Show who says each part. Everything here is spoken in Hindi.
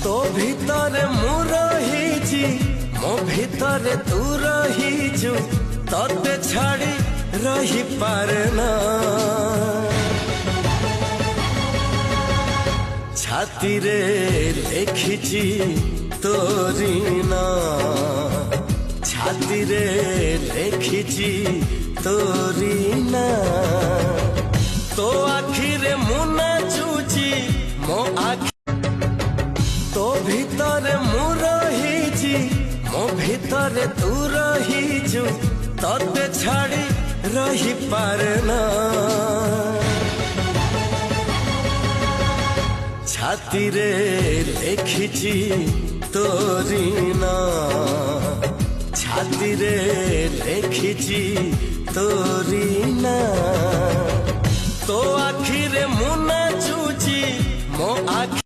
Speaker 1: तो भीतर मु रही मो भीतर तू रहीचु तते छाड़ी रही पारे ना छाती रे लिखिची तोरी ना छाती रे लिखिची तोरी ना तो आखिरे मुना चुची मो आखि तो भीतर मु रही मो भीतर तू रहीचु तते छाड़ी रही पारे ना छाती रे लिखिची तोरी ना छाती रे लिखिची तोरी ना तो आखिरे मुना चुची मो आखि